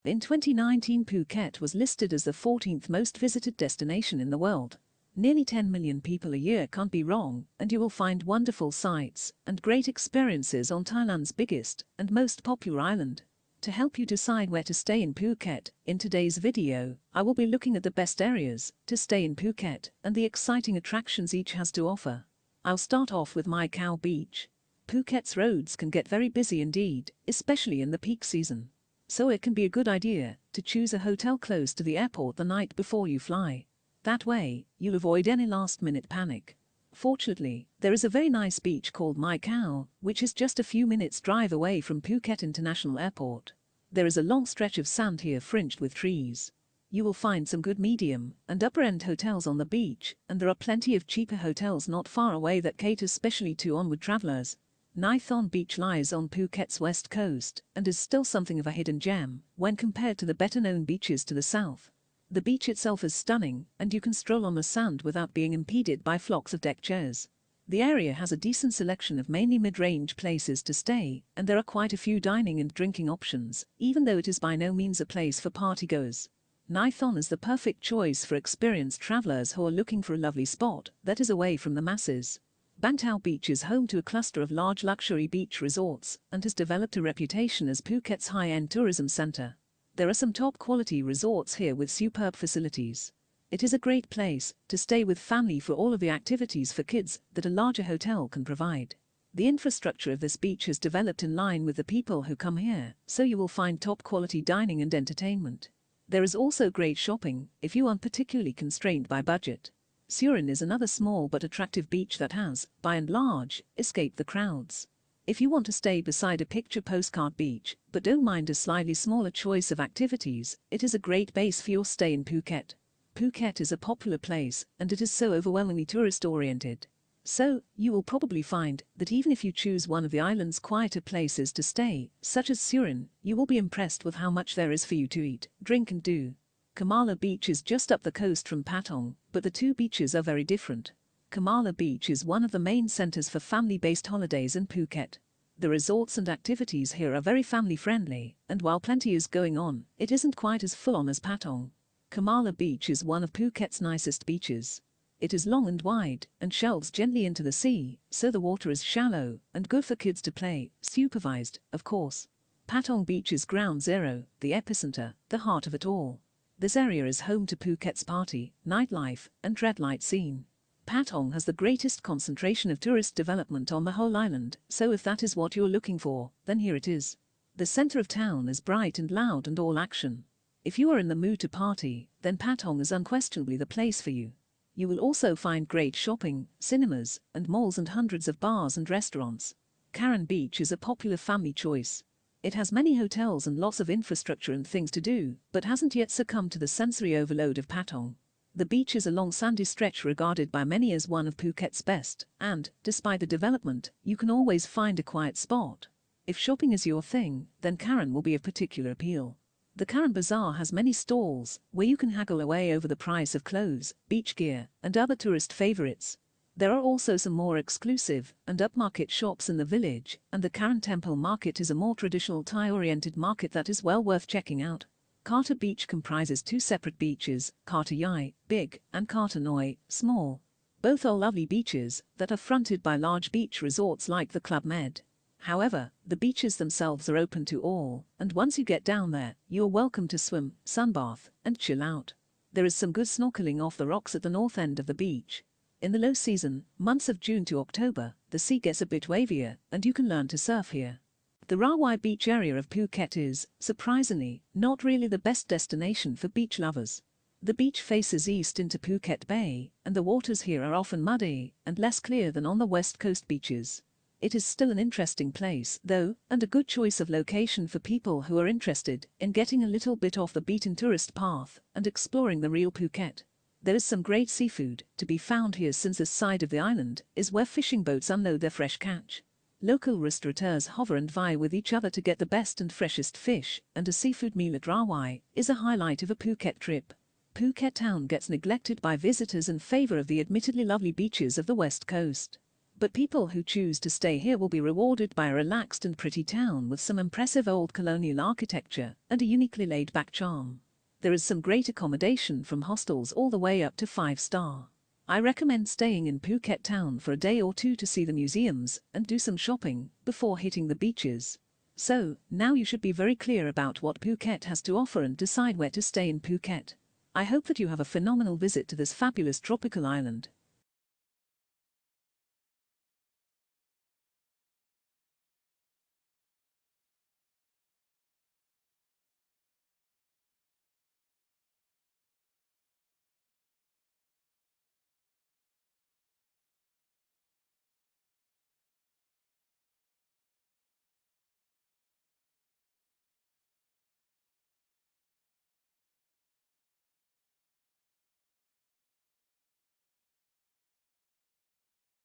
In 2019, Phuket was listed as the 14th most visited destination in the world. Nearly 10 million people a year can't be wrong, and you will find wonderful sights and great experiences on Thailand's biggest and most popular island. To help you decide where to stay in Phuket, in today's video, I will be looking at the best areas to stay in Phuket and the exciting attractions each has to offer. I'll start off with Khao Beach. Phuket's roads can get very busy indeed, especially in the peak season. So it can be a good idea to choose a hotel close to the airport the night before you fly. That way, you'll avoid any last-minute panic. Fortunately, there is a very nice beach called Khao, which is just a few minutes' drive away from Phuket International Airport. There is a long stretch of sand here fringed with trees. You will find some good medium and upper-end hotels on the beach, and there are plenty of cheaper hotels not far away that cater specially to onward travelers. Thon Beach lies on Phuket's west coast and is still something of a hidden gem when compared to the better-known beaches to the south. The beach itself is stunning, and you can stroll on the sand without being impeded by flocks of deck chairs. The area has a decent selection of mainly mid-range places to stay, and there are quite a few dining and drinking options, even though it is by no means a place for partygoers. Thon is the perfect choice for experienced travelers who are looking for a lovely spot that is away from the masses. Bangtao Beach is home to a cluster of large luxury beach resorts and has developed a reputation as Phuket's high-end tourism center. There are some top-quality resorts here with superb facilities. It is a great place to stay with family for all of the activities for kids that a larger hotel can provide. The infrastructure of this beach has developed in line with the people who come here, so you will find top-quality dining and entertainment. There is also great shopping if you aren't particularly constrained by budget. Surin is another small but attractive beach that has, by and large, escaped the crowds. If you want to stay beside a picture postcard beach, but don't mind a slightly smaller choice of activities, it is a great base for your stay in Phuket. Phuket is a popular place, and it is so overwhelmingly tourist-oriented. So, you will probably find that even if you choose one of the island's quieter places to stay, such as Surin, you will be impressed with how much there is for you to eat, drink and do. Kamala Beach is just up the coast from Patong, but the two beaches are very different. Kamala Beach is one of the main centers for family-based holidays in Phuket. The resorts and activities here are very family-friendly, and while plenty is going on, it isn't quite as full-on as Patong. Kamala Beach is one of Phuket's nicest beaches. It is long and wide, and shelves gently into the sea, so the water is shallow and good for kids to play, supervised, of course. Patong Beach is ground zero, the epicenter, the heart of it all. This area is home to Phuket's party, nightlife, and red light scene. Patong has the greatest concentration of tourist development on the whole island, so if that is what you're looking for, then here it is. The center of town is bright and loud and all action. If you are in the mood to party, then Patong is unquestionably the place for you. You will also find great shopping, cinemas, and malls and hundreds of bars and restaurants. Karon Beach is a popular family choice. It has many hotels and lots of infrastructure and things to do, but hasn't yet succumbed to the sensory overload of Patong. The beach is a long sandy stretch regarded by many as one of Phuket's best, and, despite the development, you can always find a quiet spot. If shopping is your thing, then Karon will be of particular appeal. The Karon Bazaar has many stalls, where you can haggle away over the price of clothes, beach gear, and other tourist favorites. There are also some more exclusive and upmarket shops in the village, and the Karon Temple Market is a more traditional Thai-oriented market that is well worth checking out. Kata Beach comprises two separate beaches, Kata Yai, big, and Kata Noi, small. Both are lovely beaches that are fronted by large beach resorts like the Club Med. However, the beaches themselves are open to all, and once you get down there, you are welcome to swim, sunbath, and chill out. There is some good snorkeling off the rocks at the north end of the beach. In the low season, months of June to October, the sea gets a bit wavier, and you can learn to surf here. The Rawai beach area of Phuket is, surprisingly, not really the best destination for beach lovers. The beach faces east into Phuket Bay, and the waters here are often muddy and less clear than on the west coast beaches. It is still an interesting place, though, and a good choice of location for people who are interested in getting a little bit off the beaten tourist path and exploring the real Phuket. There is some great seafood to be found here since this side of the island is where fishing boats unload their fresh catch. Local restaurateurs hover and vie with each other to get the best and freshest fish, and a seafood meal at Rawai is a highlight of a Phuket trip. Phuket town gets neglected by visitors in favor of the admittedly lovely beaches of the west coast. But people who choose to stay here will be rewarded by a relaxed and pretty town with some impressive old colonial architecture and a uniquely laid-back charm. There is some great accommodation from hostels all the way up to 5-star. I recommend staying in Phuket town for a day or two to see the museums and do some shopping before hitting the beaches. So, now you should be very clear about what Phuket has to offer and decide where to stay in Phuket. I hope that you have a phenomenal visit to this fabulous tropical island.